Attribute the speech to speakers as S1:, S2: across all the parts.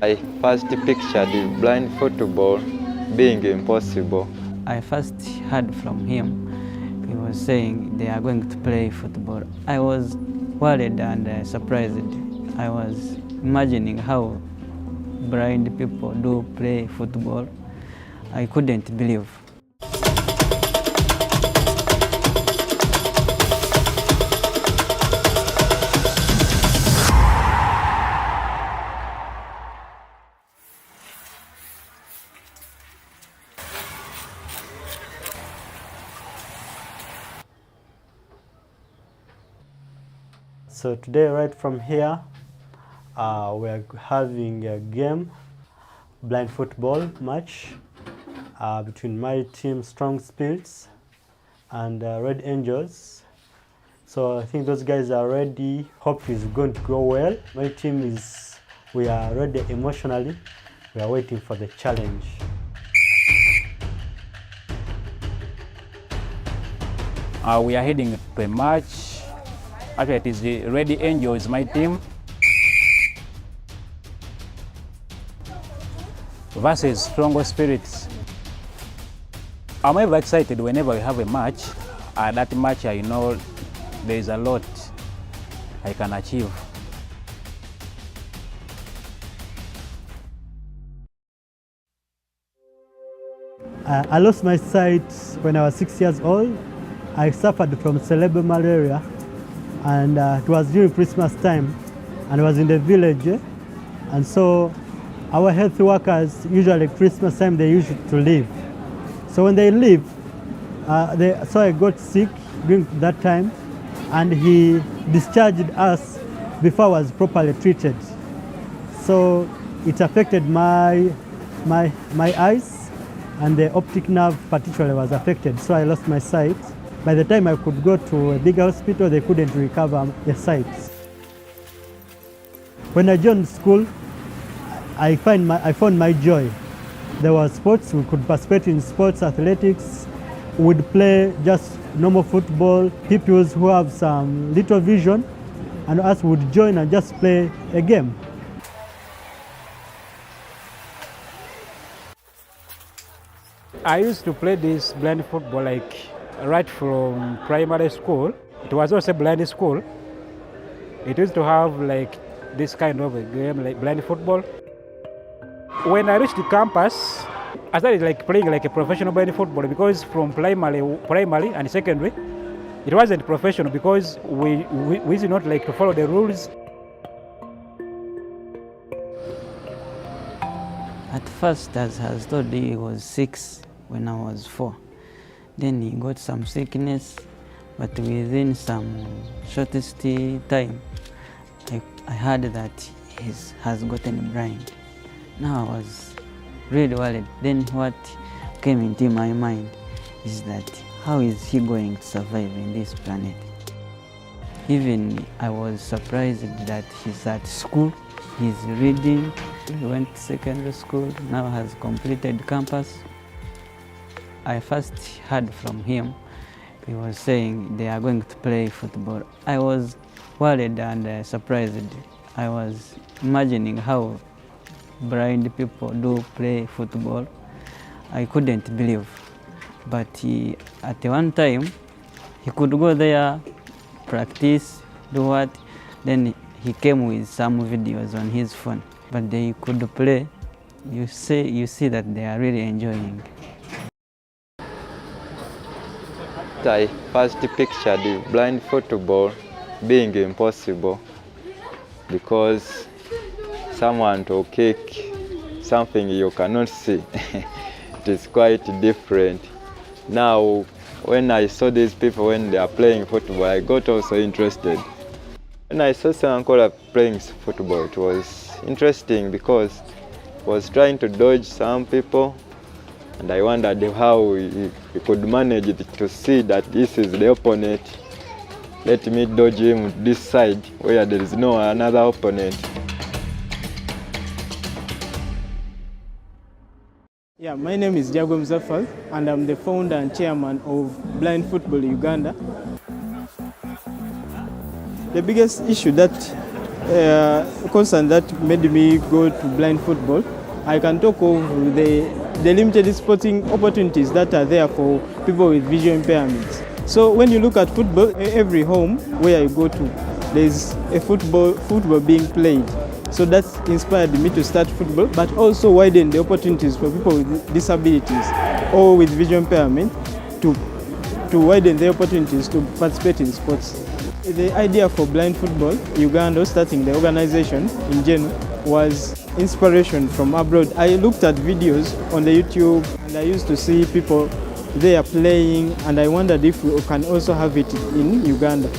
S1: I first pictured blind football being impossible.
S2: I first heard from him, he was saying they are going to play football. I was worried and surprised. I was imagining how blind people do play football. I couldn't believe.
S3: So today, right from here, we are having a game, blind football match between my team, Strong Spirits, and Red Angels. So I think those guys are ready. Hope it's going to go well. My team we are ready emotionally. We are waiting for the challenge.
S4: We are heading to a match. Actually, it is the Red Angels, my team, versus Strong Spirits. I'm ever excited whenever we have a match. That match, I know there is a lot I can achieve.
S3: I lost my sight when I was 6 years old. I suffered from cerebral malaria, and it was during Christmas time, and I was in the village. And so our health workers, usually Christmas time, they used to leave. So when they leave, so I got sick during that time, and he discharged us before I was properly treated. So it affected my eyes, and the optic nerve particularly was affected, so I lost my sight. By the time I could go to a big hospital, they couldn't recover the sight. When I joined school, I found my joy. There were sports, we could participate in sports, athletics, we'd play just normal football. People who have some little vision and us would join and just play a game.
S4: I used to play this blind football right from primary school. It was also blind school. It used to have this kind of a game like blind football. When I reached the campus, I started playing like a professional blind football, because from primary and secondary, it wasn't professional because we did not to follow the rules.
S2: At first, as I was told, he was 6 when I was 4. Then he got some sickness, but within some shortest time, I heard that he has gotten blind. Now I was really worried. Then what came into my mind is that how is he going to survive in this planet? Even I was surprised that he's at school, he's reading, he went to secondary school, now has completed campus. I first heard from him, he was saying they are going to play football. I was worried and surprised. I was imagining how blind people do play football. I couldn't believe. But at one time, he could go there, practice, do what. Then he came with some videos on his phone. But they could play. You see that they are really enjoying.
S1: I first pictured blind football being impossible, because someone to kick something you cannot see. It is quite different. Now, when I saw these people when they are playing football, I got also interested. When I saw Sankola playing football, it was interesting because he was trying to dodge some people, and I wondered how he could manage to see that this is the opponent. Let me dodge him this side where there is no another opponent.
S5: Yeah, my name is Jago Mzafal, and I'm the founder and chairman of Blind Football Uganda. The biggest issue that concern that made me go to blind football, I can talk of the limited sporting opportunities that are there for people with visual impairments. So when you look at football, every home where you go to, there's a football being played. So that inspired me to start football, but also widen the opportunities for people with disabilities or with visual impairment to widen the opportunities to participate in sports. The idea for blind football, Uganda, starting the organization in general, was inspiration from abroad. I looked at videos on the YouTube and I used to see people there playing, and I wondered if we can also have it in Uganda.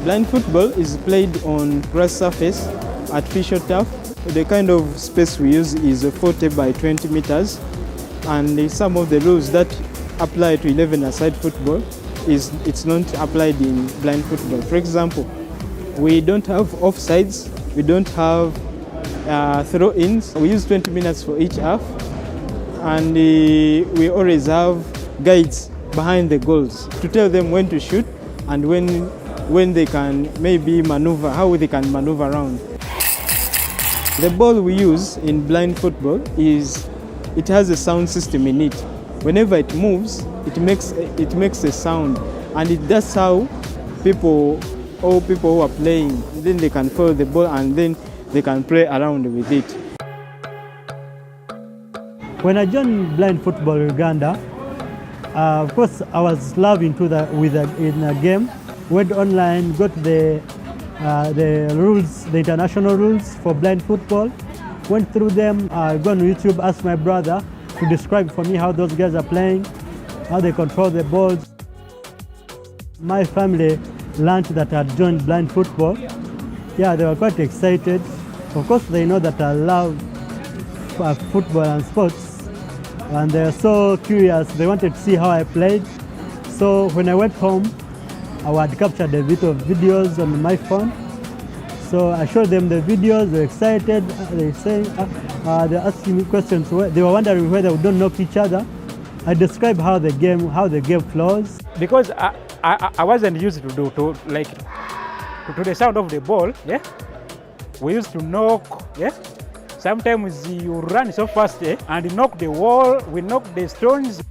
S5: Blind football is played on grass surface, artificial turf. The kind of space we use is 40 by 20 meters, and some of the rules that apply to 11-a-side football it's not applied in blind football. For example, we don't have offsides, we don't have throw-ins. We use 20 minutes for each half, and we always have guides behind the goals to tell them when to shoot and when they can maybe maneuver, how they can maneuver around. The ball we use in blind football it has a sound system in it. Whenever it moves, it makes a sound, and that's how people who are playing, then they can follow the ball and then they can play around with it.
S3: When I joined Blind Football Uganda, of course I was loving in a game. Went online, got the rules, the international rules for blind football. Went through them. Go on YouTube, asked my brother to describe for me how those guys are playing, how they control the balls. My family learned that I had joined blind football. Yeah, they were quite excited. Of course, they know that I love football and sports, and they're so curious. They wanted to see how I played. So when I went home, I had captured a bit of videos on my phone. So I showed them the videos. They're excited. They're asking me questions. They were wondering whether we don't knock each other. I described how the game flows.
S4: Because I wasn't used to the sound of the ball. Yeah, we used to knock. Yeah, sometimes you run so fast and knock the wall. We knock the stones.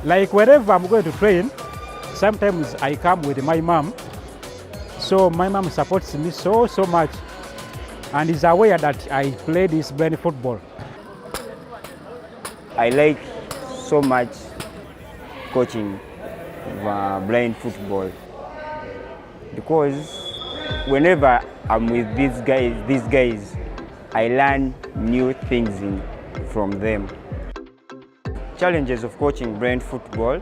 S4: Like wherever I'm going to train, sometimes I come with my mom. So my mom supports me so much, and is aware that I play this blind football.
S6: I like so much coaching blind football because whenever I'm with these guys, I learn new things from them. Challenges of coaching blind football: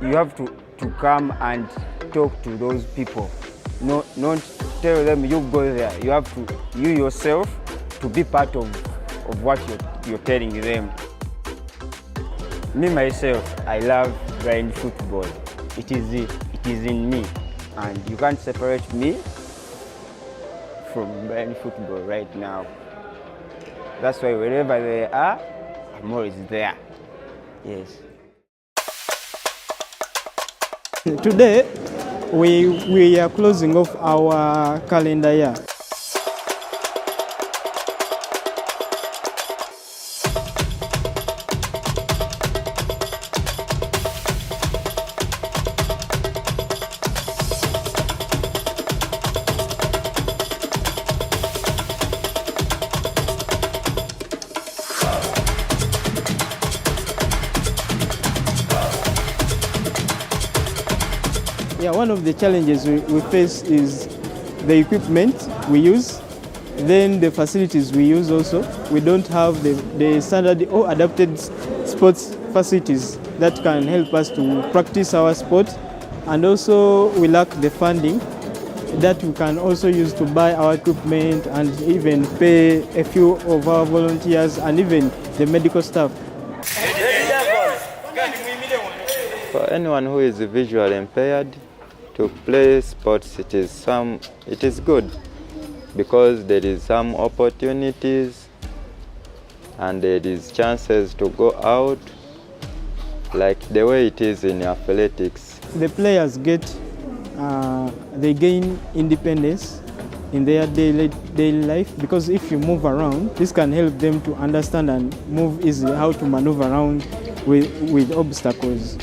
S6: you have to come and talk to those people. Not tell them you go there. You have to, you yourself, to be part of what you're telling them. Me myself, I love blind football. It is in me, and you can't separate me from blind football right now. That's why wherever they are, I'm always there. Yes.
S5: Today, we are closing off our calendar year. Yeah, one of the challenges we face is the equipment we use, then the facilities we use also. We don't have the standard or adapted sports facilities that can help us to practice our sport, and also we lack the funding that we can also use to buy our equipment and even pay a few of our volunteers and even the medical staff.
S1: For anyone who is visually impaired, to play sports, it is good because there is some opportunities and there is chances to go out, like the way it is in athletics.
S5: The players they gain independence in their daily life, because if you move around, this can help them to understand and move easily, how to maneuver around with obstacles.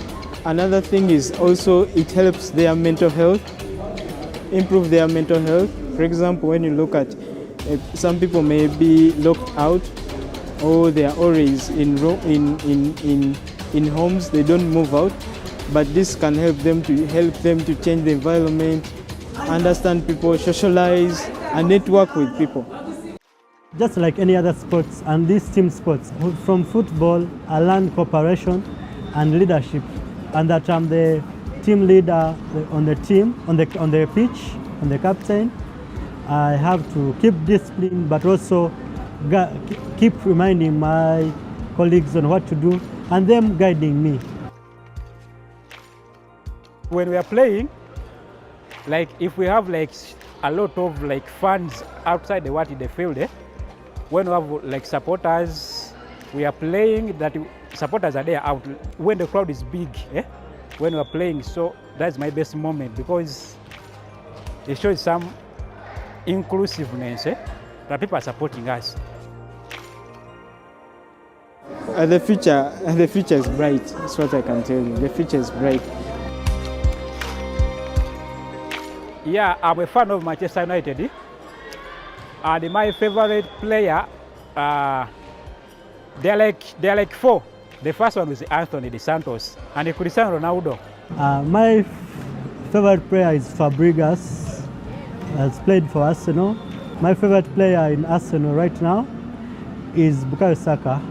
S5: Another thing is also it helps their mental health, improve their mental health. For example, when you look at some people may be locked out, or they are always in homes, they don't move out, but this can help them to change the environment, understand people, socialize, and network with people.
S3: Just like any other sports, and these team sports, from football, I learned cooperation and leadership, and that I'm the team leader on the team, on the pitch, on the captain. I have to keep discipline, but also keep reminding my colleagues on what to do, and them guiding me.
S4: When we are playing, like if we have like a lot of like fans outside the field, when we have like supporters, we are playing, that supporters are there out. When the crowd is big, when we are playing, so that's my best moment, because it shows some inclusiveness, that people are supporting us.
S5: The future is bright. That's what I can tell you. The future is bright.
S4: Yeah, I'm a fan of Manchester United. And my favorite player, they're like four. The first one is Anthony De Santos and Cristiano Ronaldo.
S3: My favorite player is Fabregas. Has played for Arsenal. My favorite player in Arsenal right now is Bukayo Saka.